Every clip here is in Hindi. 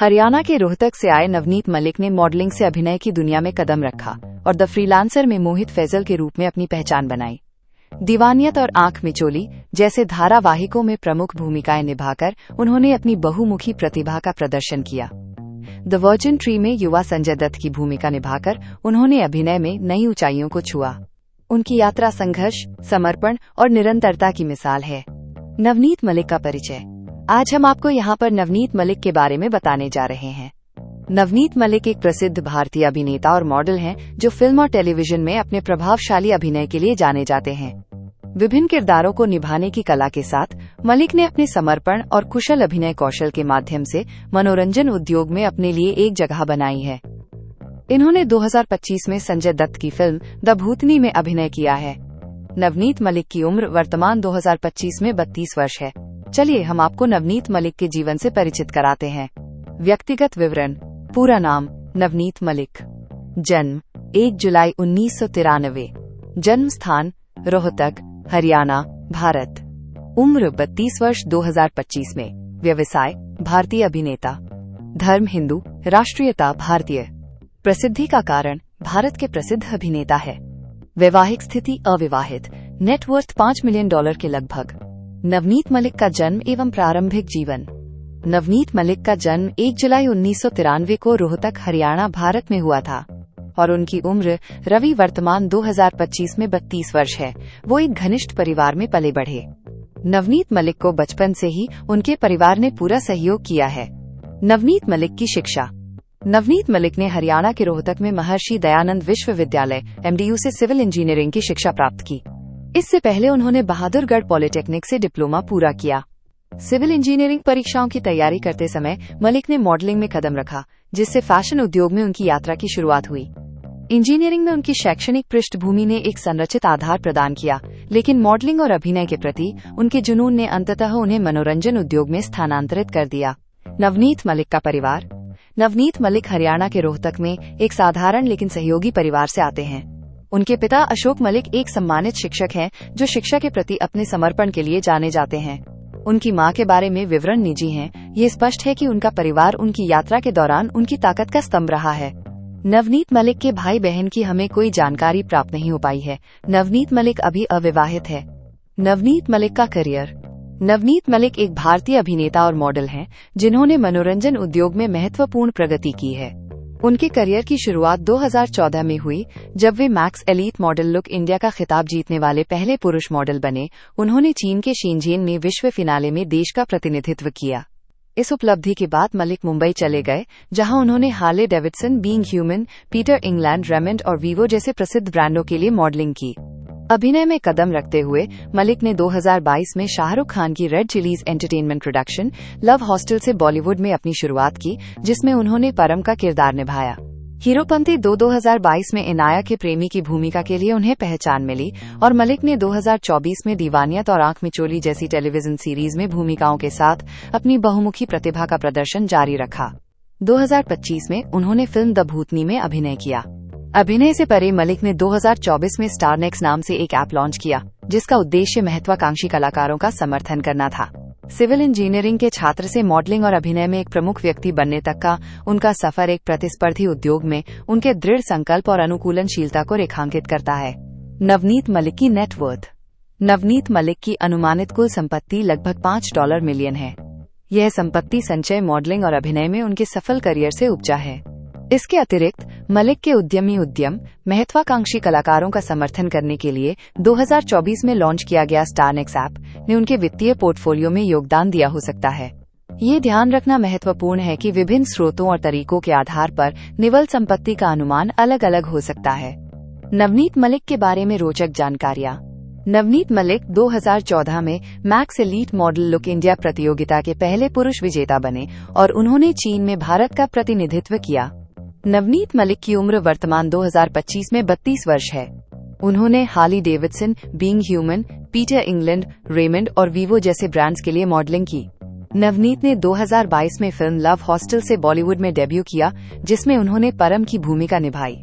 हरियाणा के रोहतक से आए नवनीत मलिक ने मॉडलिंग से अभिनय की दुनिया में कदम रखा और द फ्रीलांसर में मोहित फैजल के रूप में अपनी पहचान बनाई। दीवानियत और आंख मिचोली जैसे धारावाहिकों में प्रमुख भूमिकाएं निभाकर उन्होंने अपनी बहुमुखी प्रतिभा का प्रदर्शन किया। द वर्जिन ट्री में युवा संजय दत्त की भूमिका निभाकर उन्होंने अभिनय में नई ऊंचाइयों को छुआ। उनकी यात्रा संघर्ष, समर्पण और निरंतरता की मिसाल है। नवनीत मलिक का परिचय। आज हम आपको यहाँ पर नवनीत मलिक के बारे में बताने जा रहे हैं। नवनीत मलिक एक प्रसिद्ध भारतीय अभिनेता और मॉडल हैं जो फिल्म और टेलीविजन में अपने प्रभावशाली अभिनय के लिए जाने जाते हैं। विभिन्न किरदारों को निभाने की कला के साथ मलिक ने अपने समर्पण और कुशल अभिनय कौशल के माध्यम से मनोरंजन उद्योग में अपने लिए एक जगह बनाई है। इन्होंने 2025 में संजय दत्त की फिल्म द भूतनी में अभिनय किया है। नवनीत मलिक की उम्र वर्तमान 2025 में 32 वर्ष है। चलिए हम आपको नवनीत मलिक के जीवन से परिचित कराते हैं। व्यक्तिगत विवरण। पूरा नाम नवनीत मलिक। जन्म 1 जुलाई 1993। जन्म स्थान रोहतक, हरियाणा, भारत। उम्र 32 वर्ष 2025 में। व्यवसाय भारतीय अभिनेता। धर्म हिंदू, राष्ट्रीयता भारतीय। प्रसिद्धि का कारण भारत के प्रसिद्ध अभिनेता है। वैवाहिक स्थिति अविवाहित। नेटवर्थ $5 मिलियन के लगभग। नवनीत मलिक का जन्म एवं प्रारंभिक जीवन। नवनीत मलिक का जन्म 1 जुलाई 1993 को रोहतक, हरियाणा, भारत में हुआ था और उनकी उम्र रवि वर्तमान 2025 में 32 वर्ष है। वो एक घनिष्ठ परिवार में पले बढ़े। नवनीत मलिक को बचपन से ही उनके परिवार ने पूरा सहयोग किया है। नवनीत मलिक की शिक्षा। नवनीत मलिक ने हरियाणा के रोहतक में महर्षि दयानंद विश्वविद्यालय MDU से सिविल इंजीनियरिंग की शिक्षा प्राप्त की। इससे पहले उन्होंने बहादुरगढ़ पॉलिटेक्निक से डिप्लोमा पूरा किया। सिविल इंजीनियरिंग परीक्षाओं की तैयारी करते समय मलिक ने मॉडलिंग में कदम रखा, जिससे फैशन उद्योग में उनकी यात्रा की शुरुआत हुई। इंजीनियरिंग में उनकी शैक्षणिक पृष्ठभूमि ने एक संरचित आधार प्रदान किया, लेकिन मॉडलिंग और अभिनय के प्रति उनके जुनून ने अंततः उन्हें मनोरंजन उद्योग में स्थानांतरित कर दिया। नवनीत मलिक का परिवार। नवनीत मलिक हरियाणा के रोहतक में एक साधारण लेकिन सहयोगी परिवार से आते हैं। उनके पिता अशोक मलिक एक सम्मानित शिक्षक हैं जो शिक्षा के प्रति अपने समर्पण के लिए जाने जाते हैं। उनकी मां के बारे में विवरण निजी हैं। ये स्पष्ट है कि उनका परिवार उनकी यात्रा के दौरान उनकी ताकत का स्तंभ रहा है। नवनीत मलिक के भाई बहन की हमें कोई जानकारी प्राप्त नहीं हो पाई है। नवनीत मलिक अभी अविवाहित है। नवनीत मलिक का करियर। नवनीत मलिक एक भारतीय अभिनेता और मॉडल हैं जिन्होंने मनोरंजन उद्योग में महत्वपूर्ण प्रगति की है। उनके करियर की शुरुआत 2014 में हुई जब वे Max Elite model look India का खिताब जीतने वाले पहले पुरुष मॉडल बने। उन्होंने चीन के शेनज़ेन में विश्व फिनाले में देश का प्रतिनिधित्व किया। इस उपलब्धि के बाद मलिक मुंबई चले गए, जहां उन्होंने Harley Davidson, being human, Peter England, Raymond और वीवो जैसे प्रसिद्ध ब्रांडों के लिए मॉडलिंग की। अभिनय में कदम रखते हुए मलिक ने 2022 में शाहरुख खान की red chillies entertainment production love hostel से बॉलीवुड में अपनी शुरुआत की, जिसमें उन्होंने परम का किरदार निभाया। हीरोपंती 2022 में इनाया के प्रेमी की भूमिका के लिए उन्हें पहचान मिली और मलिक ने 2024 में दीवानियत और आंख मिचोली जैसी टेलीविजन सीरीज में भूमिकाओं के साथ अपनी बहुमुखी प्रतिभा का प्रदर्शन जारी रखा। 2025 में उन्होंने फिल्म द भूतनी में अभिनय किया। अभिनय से परे मलिक ने 2024 में स्टारनेक्स नाम से एक ऐप लॉन्च किया, जिसका उद्देश्य महत्वाकांक्षी कलाकारों का समर्थन करना था। सिविल इंजीनियरिंग के छात्र से मॉडलिंग और अभिनय में एक प्रमुख व्यक्ति बनने तक का उनका सफर एक प्रतिस्पर्धी उद्योग में उनके दृढ़ संकल्प और अनुकूलनशीलता को रेखांकित करता है। नवनीत मलिक की नेटवर्थ। नवनीत मलिक की अनुमानित कुल संपत्ति लगभग $5 मिलियन है। यह संपत्ति संचय, मॉडलिंग और अभिनय में उनके सफल करियर से उपजा है। इसके अतिरिक्त मलिक के उद्यमी उद्यम महत्वाकांक्षी कलाकारों का समर्थन करने के लिए 2024 में लॉन्च किया गया स्टारनेक्स ऐप ने उनके वित्तीय पोर्टफोलियो में योगदान दिया हो सकता है। ये ध्यान रखना महत्वपूर्ण है कि विभिन्न स्रोतों और तरीकों के आधार पर निवल संपत्ति का अनुमान अलग अलग हो सकता है। नवनीत मलिक के बारे में रोचक जानकारियाँ। नवनीत मलिक 2014 में max Elite model look India प्रतियोगिता के पहले पुरुष विजेता बने और उन्होंने चीन में भारत का प्रतिनिधित्व किया। नवनीत मलिक की उम्र वर्तमान 2025 में 32 वर्ष है। उन्होंने Harley Davidson, being human, Peter England, Raymond और वीवो जैसे ब्रांड्स के लिए मॉडलिंग की। नवनीत ने 2022 में फिल्म लव हॉस्टल से बॉलीवुड में डेब्यू किया, जिसमें उन्होंने परम की भूमिका निभाई।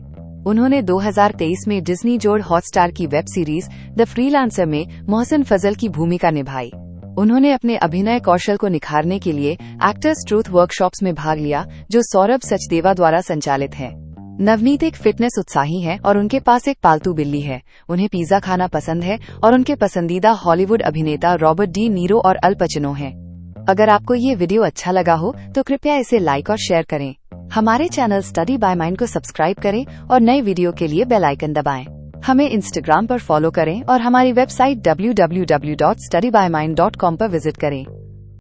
उन्होंने 2023 में डिज्नी जोड़ हॉटस्टार की वेब सीरीज द फ्रीलांसर में मोहसिन फजल की भूमिका निभाई। उन्होंने अपने अभिनय कौशल को निखारने के लिए एक्टर्स ट्रूथ वर्कशॉप्स में भाग लिया, जो सौरभ सचदेवा द्वारा संचालित है। नवनीत एक फिटनेस उत्साही हैं और उनके पास एक पालतू बिल्ली है। उन्हें पिज्जा खाना पसंद है और उनके पसंदीदा हॉलीवुड अभिनेता रॉबर्ट डी नीरो और अल पचिनो हैं। अगर आपको ये वीडियो अच्छा लगा हो तो कृपया इसे लाइक और शेयर करें। हमारे चैनल स्टडी बाय माइंड को सब्सक्राइब करें और नए वीडियो के लिए बेल आइकन दबाएं। हमें इंस्टाग्राम पर फॉलो करें और हमारी वेबसाइट www.studybymind.com पर विजिट करें।